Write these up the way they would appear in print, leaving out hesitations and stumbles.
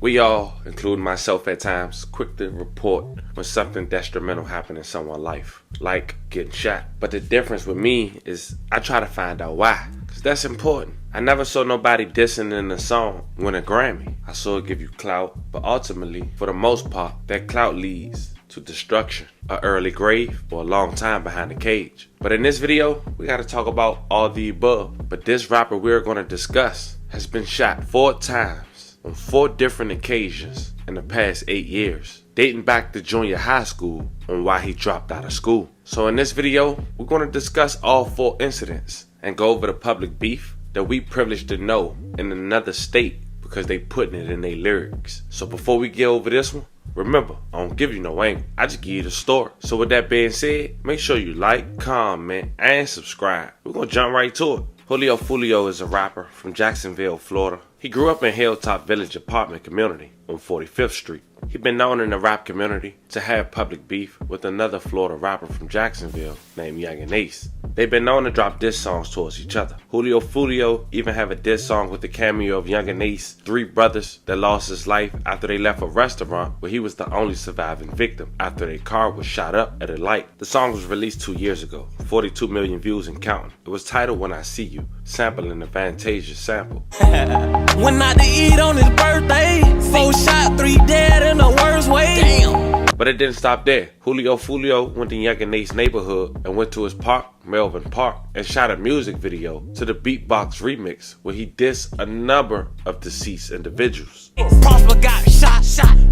We all, including myself at times, quick to report when something detrimental happened in someone's life, like getting shot. But the difference with me is I try to find out why, because that's important. I never saw nobody dissing in a song win a Grammy. I saw it give you clout, but ultimately, for the most part, that clout leads to destruction, an early grave, or a long time behind the cage. But in this video, we gotta talk about all the above. But this rapper we're gonna discuss has been shot 4 times on 4 different occasions in the past 8 years, dating back to junior high school on why he dropped out of school. So in this video, we're gonna discuss all 4 incidents and go over the public beef that we privileged to know in another state because they putting it in their lyrics. So before we get over this one, remember, I don't give you no angle, I just give you the story. So with that being said, make sure you like, comment, and subscribe. We're gonna jump right to it. Julio Foolio is a rapper from Jacksonville, Florida. He grew up in Hilltop Village apartment community on 45th Street. He's been known in the rap community to have public beef with another Florida rapper from Jacksonville named Young and Ace. They've been known to drop diss songs towards each other. Julio Foolio even have a diss song with the cameo of Young and Ace, 3 brothers that lost his life after they left a restaurant where he was the only surviving victim after their car was shot up at a light. The song was released 2 years ago, 42 million views and counting. It was titled When I See You, sampling the Fantasia sample. Went out to eat on his birthday, 4 shot, 3 dead in the worst way. Damn. But it didn't stop there. Julio Foolio went to Young and Ace's neighborhood and went to his park, Melvin Park, and shot a music video to the Beatbox remix where he dissed a number of deceased individuals. Prosper got shot,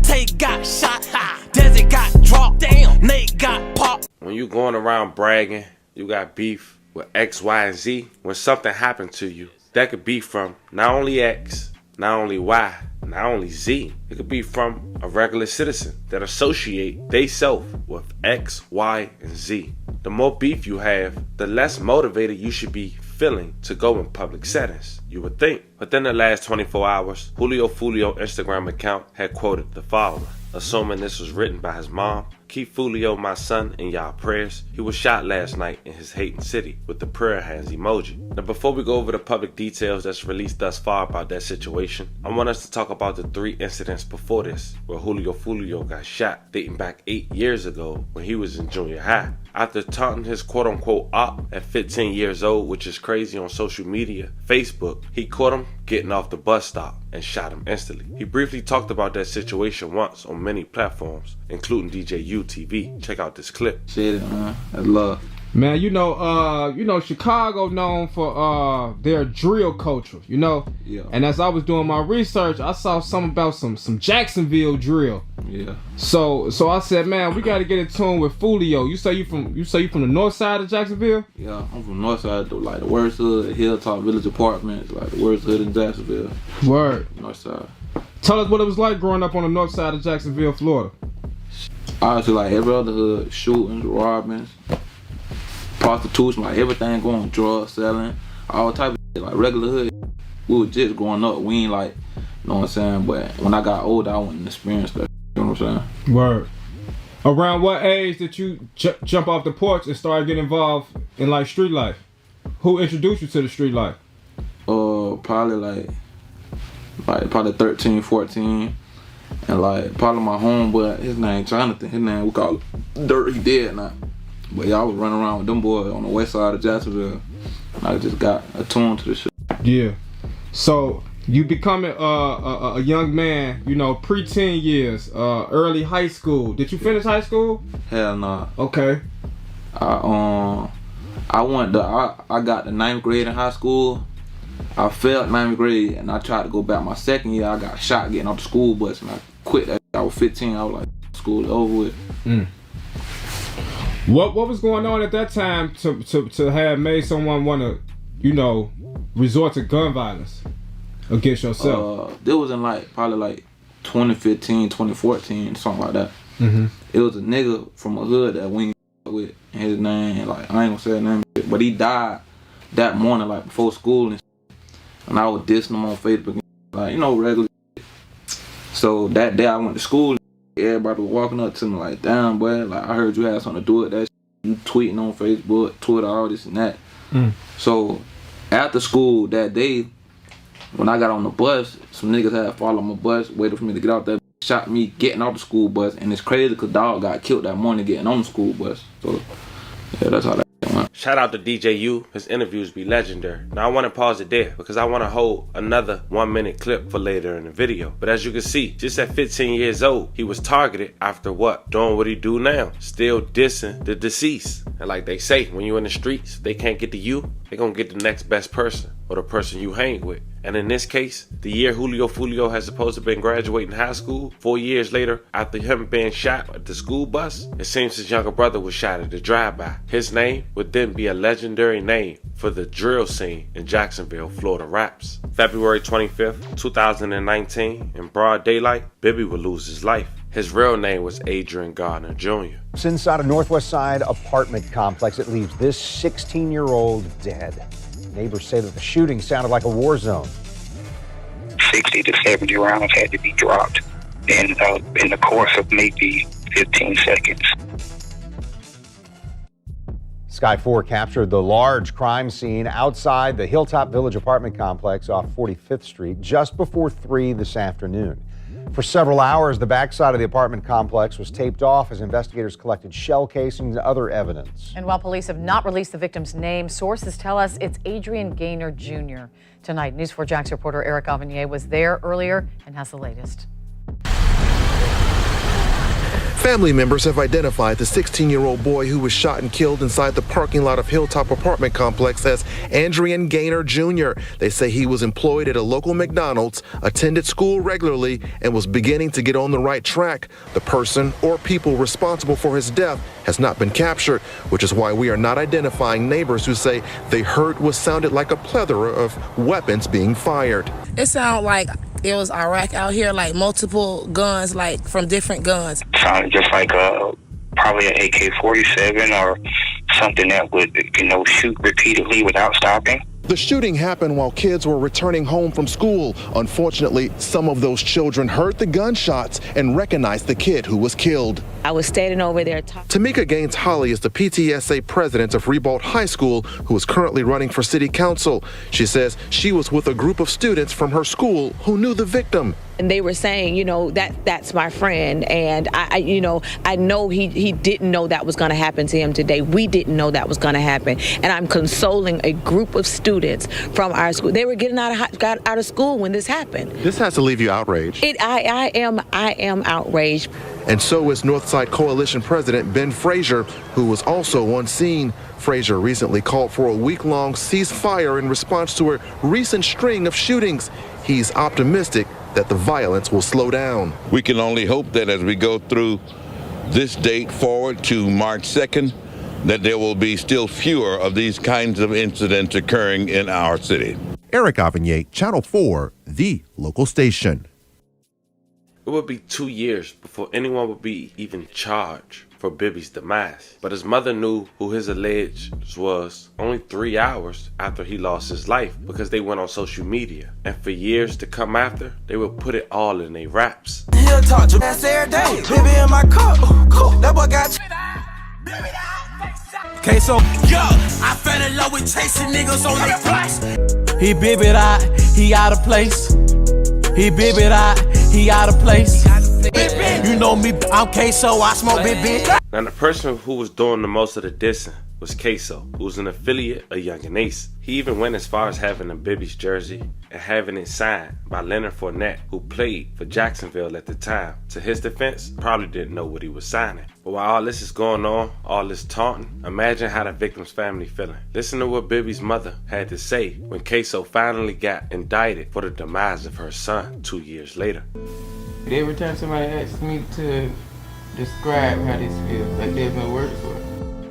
Tate got shot, Desi got dropped, damn, Nate got popped. When you going around bragging, you got beef with X, Y, and Z. When something happened to you, that could be from not only X, not only Y, not only Z. It could be from a regular citizen that associate theyself with X, Y, and Z. The more beef you have, the less motivated you should be feeling to go in public settings, you would think. Within the last 24 hours, Julio Foolio Instagram account had quoted the following. Assuming this was written by his mom, keep Foolio, my son, in y'all prayers. He was shot last night in his hating city with the prayer hands emoji. Now before we go over the public details that's released thus far about that situation, I want us to talk about the 3 incidents before this where Julio Foolio got shot, dating back 8 years ago when he was in junior high. After taunting his quote-unquote op at 15 years old, which is crazy, on social media, Facebook, he caught him getting off the bus stop and shot him instantly. He briefly talked about that situation once on many platforms, including DJU TV. Check out this clip. Shit, man. That's love. Man, you know, Chicago known for their drill culture, you know? Yeah. And as I was doing my research, I saw something about some Jacksonville drill. Yeah. So I said, man, we gotta get in tune with Foolio. You say you from the north side of Jacksonville? Yeah, I'm from north side, like the worst hood, Hilltop Village Apartments, like the worst hood in Jacksonville. Word. North side. Tell us what it was like growing up on the north side of Jacksonville, Florida. Honestly, like every other hood, shootings, robbings, prostitution, like everything going, drugs selling, all type of shit, like regular hood. We was just growing up, we ain't like, you know what I'm saying, but when I got older, I went and experienced that, you know what I'm saying? Word. Around what age did you jump off the porch and start getting involved in like street life? Who introduced you to the street life? Probably probably 13, 14, and like probably my homeboy, his name Jonathan, his name we call it Dirt, he dead now. But yeah, I was running around with them boys on the west side of Jacksonville, and I just got attuned to the shit. Yeah. So you becoming a young man, you know, pre-teen years, early high school. Did you finish high school? Hell nah. Okay. I got the 9th grade in high school. I failed 9th grade, and I tried to go back my 2nd year. I got shot getting off the school bus, and I quit that. I was 15. I was like, school is over with. What was going on at that time to have made someone want to, you know, resort to gun violence against yourself? This was in probably like 2015, 2014, something like that. Mm-hmm. It was a nigga from a hood that we with, and his name, like I ain't gonna say his name, but he died that morning, like before school, and I was dissing him on Facebook, like, you know, regular. So that day I went to school. Everybody was walking up to me like, damn, boy, like I heard you had something to do with that shit. You tweeting on Facebook, Twitter, all this and that. So after school that day, When I got on the bus, some niggas had followed my bus, waited for me to get out there, shot me getting off the school bus, and it's crazy because dog got killed that morning getting on the school bus. So, yeah, that's how that went. Shout out to DJ U. His interviews be legendary. Now I want to pause it there because I want to hold another 1-minute clip for later in the video. But as you can see, just at 15 years old, he was targeted after what? Doing what he do now. Still dissing the deceased. And like they say, when you in the streets, they can't get to you, they gonna get the next best person or the person you hang with. And in this case, the year Julio Fulio has supposed to have been graduating high school, 4 years later, after him being shot at the school bus, it seems his younger brother was shot at the drive-by. His name would then be a legendary name for the drill scene in Jacksonville, Florida raps. February 25th, 2019, in broad daylight, Bibby would lose his life. His real name was Adrian Garner Jr. It's inside a Northwest Side apartment complex. It leaves this 16-year-old dead. Neighbors say that the shooting sounded like a war zone. 60 to 70 rounds had to be dropped in the course of maybe 15 seconds. Sky 4 captured the large crime scene outside the Hilltop Village apartment complex off 45th Street just before 3 this afternoon. For several hours, the backside of the apartment complex was taped off as investigators collected shell casings and other evidence. And while police have not released the victim's name, sources tell us it's Adrian Gaynor Jr. Tonight, News 4 Jax reporter Eric Avanier was there earlier and has the latest. Family members have identified the 16-year-old boy who was shot and killed inside the parking lot of Hilltop apartment complex as Adrian Gaynor Jr. They say he was employed at a local McDonald's, attended school regularly, and was beginning to get on the right track. The person or people responsible for his death has not been captured, which is why we are not identifying neighbors who say they heard what sounded like a plethora of weapons being fired. It sounded like it was Iraq out here, like multiple guns, like from different guns. Sounded just like probably an AK-47 or something that would, shoot repeatedly without stopping. The shooting happened while kids were returning home from school. Unfortunately, some of those children heard the gunshots and recognized the kid who was killed. I was standing over there. Tamika Gaines Holly is the PTSA president of Ribault High School, who is currently running for city council. She says she was with a group of students from her school who knew the victim. And they were saying, that's my friend. And I know he didn't know that was going to happen to him today. We didn't know that was going to happen. And I'm consoling a group of students from our school. They were getting got out of school when this happened. This has to leave you outraged. I am outraged. And so is Northside Coalition President Ben Frazier, who was also on scene. Frazier recently called for a week-long ceasefire in response to a recent string of shootings. He's optimistic that the violence will slow down. We can only hope that as we go through this date forward to March 2nd, that there will be still fewer of these kinds of incidents occurring in our city. Eric Avanier, Channel 4, the local station. It would be 2 years before anyone would be even charged for Bibby's demise. But his mother knew who his alleged was only 3 hours after he lost his life because they went on social media. And for years to come after, they would put it all in their raps. He'll talk to ass every day. Baby in my cup. That boy got Okay, so, I fell in love with chasing niggas on their price. He bibbied out, he out of place. He bibbied out, he out of place. You know me, I'm Queso, I smoke big bitch. Now the person who was doing the most of the dissing was Queso, who was an affiliate of Young and Ace. He even went as far as having a Bibby's jersey and having it signed by Leonard Fournette, who played for Jacksonville at the time. To his defense, probably didn't know what he was signing. But while all this is going on, all this taunting, imagine how the victim's family feeling. Listen to what Bibby's mother had to say when Queso finally got indicted for the demise of her son 2 years later. Every time somebody asks me to describe how this feels, like there's no words for it.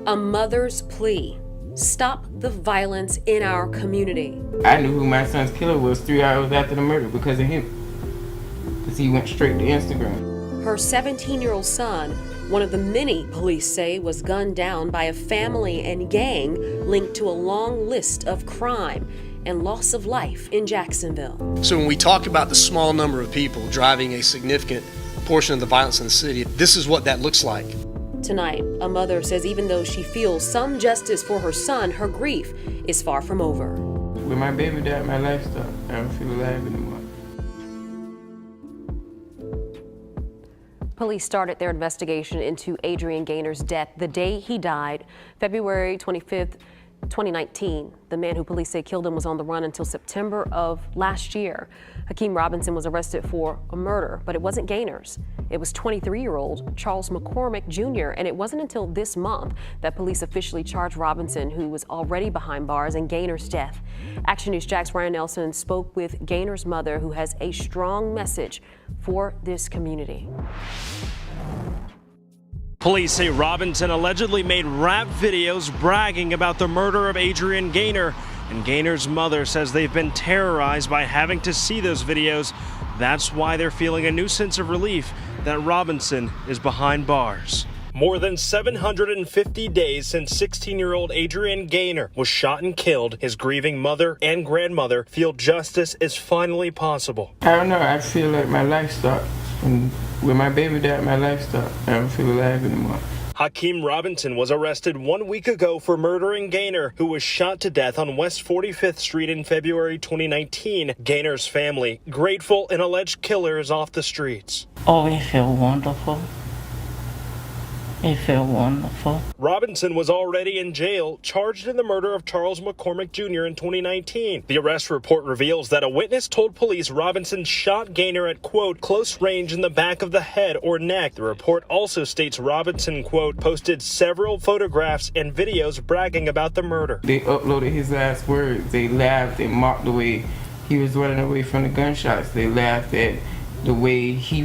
A mother's plea. Stop the violence in our community. I knew who my son's killer was 3 hours after the murder because of him. Because he went straight to Instagram. Her 17-year-old son, one of the many police say was gunned down by a family and gang linked to a long list of crime and loss of life in Jacksonville. So when we talk about the small number of people driving a significant portion of the violence in the city, this is what that looks like. Tonight, a mother says even though she feels some justice for her son, her grief is far from over. When my baby died, my life stopped. I don't feel alive anymore. Police started their investigation into Adrian Gaynor's death the day he died, February 25th, 2019. The man who police say killed him was on the run until September of last year. Hakeem Robinson was arrested for a murder, but it wasn't Gaynor's. It was 23-year-old Charles McCormick Jr., and it wasn't until this month that police officially charged Robinson, who was already behind bars, in Gaynor's death. Action News Jack's Ryan Nelson spoke with Gaynor's mother, who has a strong message for this community. Police say Robinson allegedly made rap videos bragging about the murder of Adrian Gaynor, and Gaynor's mother says they've been terrorized by having to see those videos. That's why they're feeling a new sense of relief that Robinson is behind bars. More than 750 days since 16-year-old Adrian Gaynor was shot and killed, his grieving mother and grandmother feel justice is finally possible. I don't know, I feel like my life stopped. When my baby died, my life stopped. I don't feel alive anymore. Hakeem Robinson was arrested 1 week ago for murdering Gaynor, who was shot to death on West 45th Street in February 2019. Gaynor's family grateful an alleged killer is off the streets. Oh, it felt wonderful. It felt wonderful. Robinson was already in jail, charged in the murder of Charles McCormick Jr. in 2019. The arrest report reveals that a witness told police Robinson shot Gaynor at, quote, close range in the back of the head or neck. The report also states Robinson, quote, posted several photographs and videos bragging about the murder. They uploaded his last words. They laughed and mocked the way he was running away from the gunshots. They laughed at the way he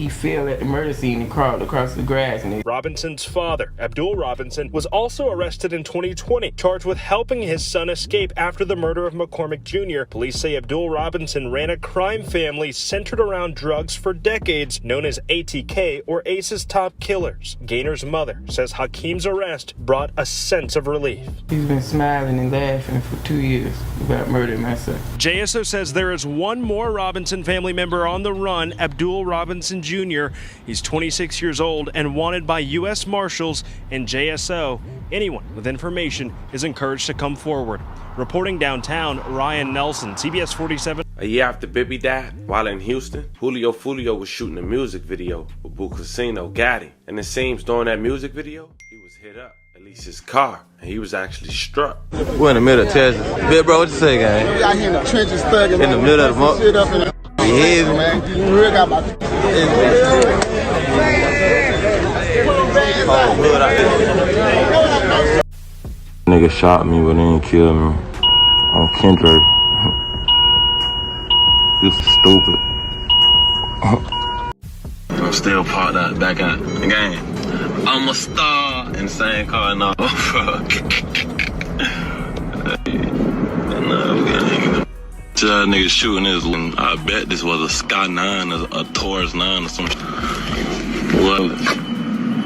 fell at the murder scene and crawled across the grass. Robinson's father, Abdul Robinson, was also arrested in 2020, charged with helping his son escape after the murder of McCormick Jr. Police say Abdul Robinson ran a crime family centered around drugs for decades, known as ATK, or Ace's Top Killers. Gaynor's mother says Hakeem's arrest brought a sense of relief. He's been smiling and laughing for 2 years about murdering my son. JSO says there is one more Robinson family member on the run, Abdul Robinson Jr. He's 26 years old and wanted by U.S. Marshals and JSO. Anyone with information is encouraged to come forward. Reporting downtown, Ryan Nelson, CBS 47. A year after Bibby died, while in Houston, Julio Fulio was shooting a music video with Boo Casino Gotti. And it seems during that music video, he was hit up, at least his car, and he was actually struck. We're in the middle of Texas. Big bro, what you say, gang? We out here in the trenches thugging. In the middle of the month. Shit up in the man. You really got my Nigga shot me, but they didn't kill me. On Kendrick. You stupid. I'm still parked out back out the game. I'm a star in the same car now. Niggas shooting this. I bet this was a Sky 9 or a Taurus 9 or something. What?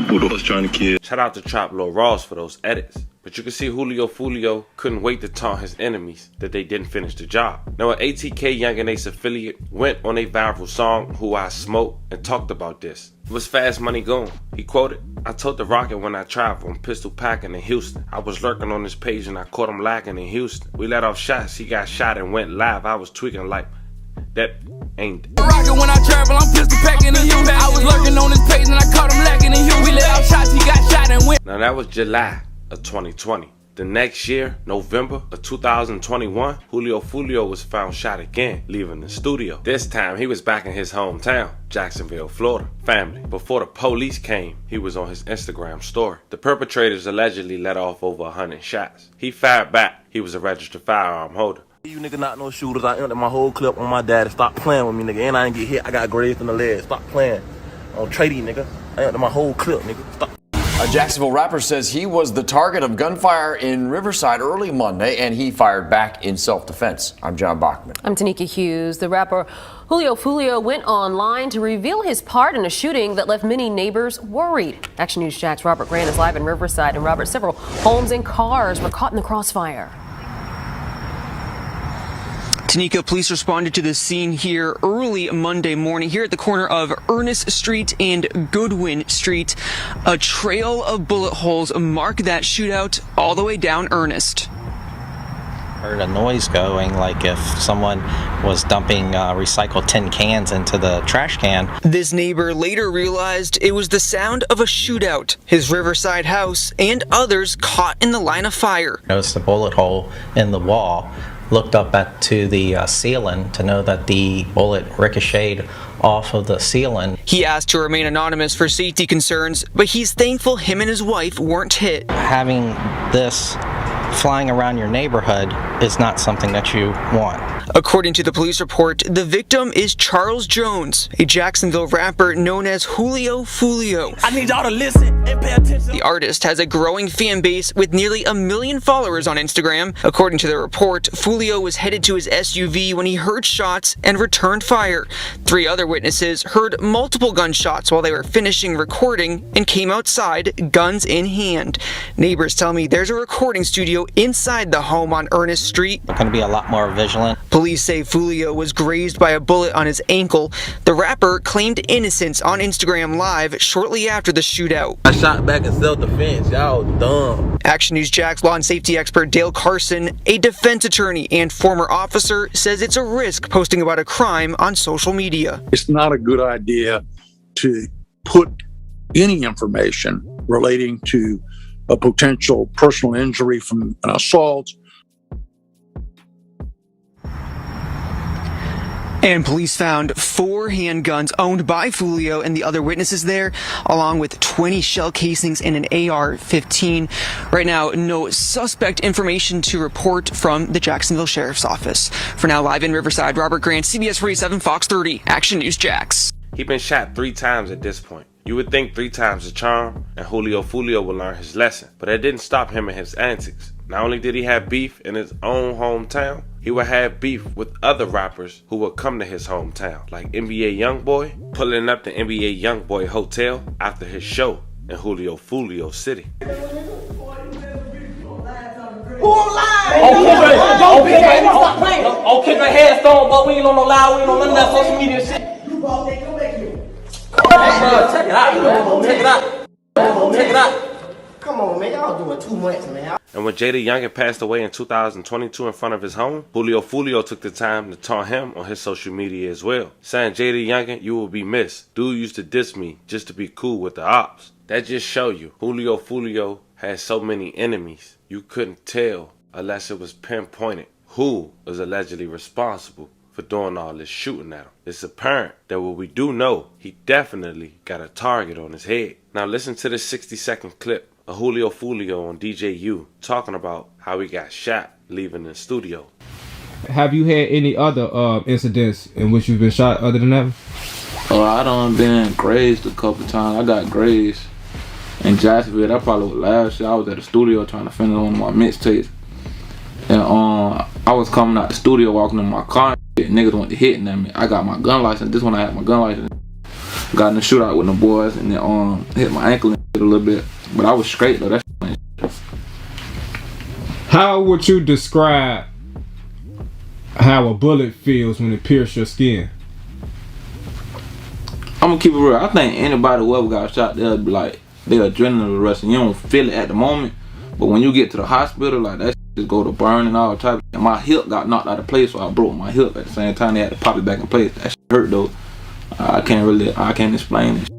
Who was trying to kill? Shout out to Trap Lord Ross for those edits. But you can see Julio Fulio couldn't wait to taunt his enemies that they didn't finish the job. Now, an ATK Young and Ace affiliate went on a viral song, Who I Smoke, and talked about this. It was Fast Money Gone. He quoted, I told the Rocket when I travel, I'm pistol packing in Houston. I was lurking on this page and I caught him lacking in Houston. We let off shots, he got shot and went live. I was tweaking like, that ain't it. Rocket when I travel, I'm pistol packing in Houston. I was lurking on this page and I caught him lacking in Houston. We let off shots, he got shot and went. Now that was July of 2020. The next year, November of 2021, Julio Fulio was found shot again, leaving the studio. This time, he was back in his hometown, Jacksonville, Florida. Family. Before the police came, he was on his Instagram story. The perpetrators allegedly let off over 100 shots. He fired back. He was a registered firearm holder. You nigga not no shooters. I ended my whole clip on my daddy. Stop playing with me, nigga. And I didn't get hit. I got grazed in the leg. Stop playing. On tradie, nigga. I ended my whole clip, nigga. Stop. A Jacksonville rapper says he was the target of gunfire in Riverside early Monday, and he fired back in self-defense. I'm John Bachman. I'm Tanika Hughes. The rapper Julio Fulio went online to reveal his part in a shooting that left many neighbors worried. Action News Jack's Robert Grant is live in Riverside, and Robert, several homes and cars were caught in the crossfire. Tanika, police responded to the scene here early Monday morning here at the corner of Ernest Street and Goodwin Street. A trail of bullet holes mark that shootout all the way down Ernest. Heard a noise going, like if someone was dumping recycled tin cans into the trash can. This neighbor later realized it was the sound of a shootout. His Riverside house and others caught in the line of fire. Noticed a bullet hole in the wall. Looked up to the ceiling to know that the bullet ricocheted off of the ceiling. He asked to remain anonymous for safety concerns, but he's thankful him and his wife weren't hit. Having this flying around your neighborhood is not something that you want. According to the police report, the victim is Charles Jones, a Jacksonville rapper known as Julio Foolio. I need y'all to listen and pay attention. The artist has a growing fan base with nearly 1 million followers on Instagram. According to the report, Foolio was headed to his SUV when he heard shots and returned fire. 3 other witnesses heard multiple gunshots while they were finishing recording and came outside, guns in hand. Neighbors tell me there's a recording studio inside the home on Ernest Street. We're going to be a lot more vigilant. Police say Foolio was grazed by a bullet on his ankle. The rapper claimed innocence on Instagram Live shortly after the shootout. I shot back in self-defense. Y'all dumb. Action News Jax law and safety expert Dale Carson, a defense attorney and former officer, says it's a risk posting about a crime on social media. It's not a good idea to put any information relating to a potential personal injury from an assault. And police found 4 handguns owned by Foolio and the other witnesses there, along with 20 shell casings and an AR-15. Right now, no suspect information to report from the Jacksonville Sheriff's Office. For now, live in Riverside, Robert Grant, CBS 47, Fox 30, Action News Jax. He been shot 3 times at this point. You would think 3 times a charm, and Julio Foolio would learn his lesson. But that didn't stop him in his antics. Not only did he have beef in his own hometown, he would have beef with other rappers who would come to his hometown, like NBA Youngboy, pulling up the NBA Youngboy Hotel after his show in Julio Foolio City. Who live? Don't kick her headstone, but we ain't on no live, we ain't on none of that social media shit. You bought that, come back here. Check it out, check it out. Check it out. Come on, man, y'all doing too much, man. And when Jada Youngin passed away in 2022 in front of his home, Julio Foolio took the time to taunt him on his social media as well, saying, "Jada Youngin, you will be missed. Dude used to diss me just to be cool with the ops." That just show you Julio Foolio had so many enemies, you couldn't tell unless it was pinpointed who was allegedly responsible for doing all this shooting at him. It's apparent that what we do know, he definitely got a target on his head. Now listen to this 60-second clip of Julio Foolio on DJU talking about how he got shot leaving the studio. Have you had any other incidents in which you've been shot other than that? I done been grazed a couple times. I got grazed in Jacksonville. That probably was last year. I was at the studio trying to finish one of my mixtapes. And I was coming out the studio walking in my car and niggas went to hitting at me. I got my gun license. This one I had my gun license. Got in the shootout with the boys and then hit my ankle and a little bit. But I was straight though. How would you describe how a bullet feels when it pierces your skin? I'm gonna keep it real. I think anybody who ever got shot, they'll be like, they're adrenaline rush and you don't feel it at the moment. But when you get to the hospital, like that shit just go to burn and all type. And my hip got knocked out of place, so I broke my hip at the same time. They had to pop it back in place. That shit hurt though. I can't explain it.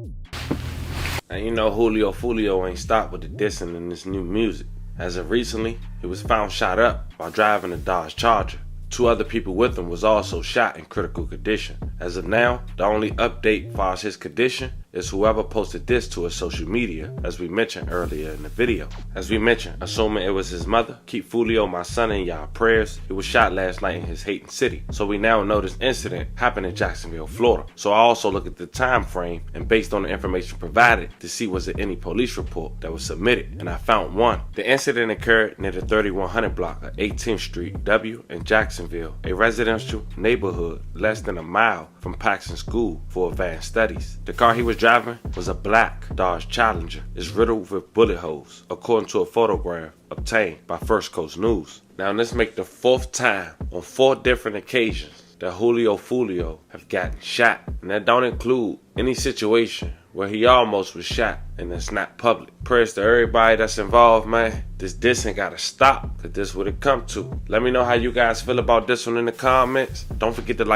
And you know Julio Foolio ain't stopped with the dissing in this new music. As of recently, he was found shot up while driving a Dodge Charger. 2 other people with him was also shot in critical condition. As of now, the only update as far as his condition is whoever posted this to his social media, as we mentioned earlier in the video. As we mentioned, assuming it was his mother, keep Foolio, my son, in y'all prayers. He was shot last night in his Hayden city. So we now know this incident happened in Jacksonville, Florida. So I also look at the time frame and based on the information provided to see was there any police report that was submitted, and I found one. The incident occurred near the 3100 block of 18th Street W in Jacksonville, a residential neighborhood less than a mile from Paxton School for Advanced Studies. The car he was driving was a black Dodge Challenger. It's riddled with bullet holes, according to a photograph obtained by First Coast News. Now this makes the 4th time on 4 different occasions that Julio Foolio have gotten shot. And that don't include any situation where he almost was shot, and it's not public. Prayers to everybody that's involved, man. This dissing gotta stop, cause this what it come to. Let me know how you guys feel about this one in the comments. Don't forget to like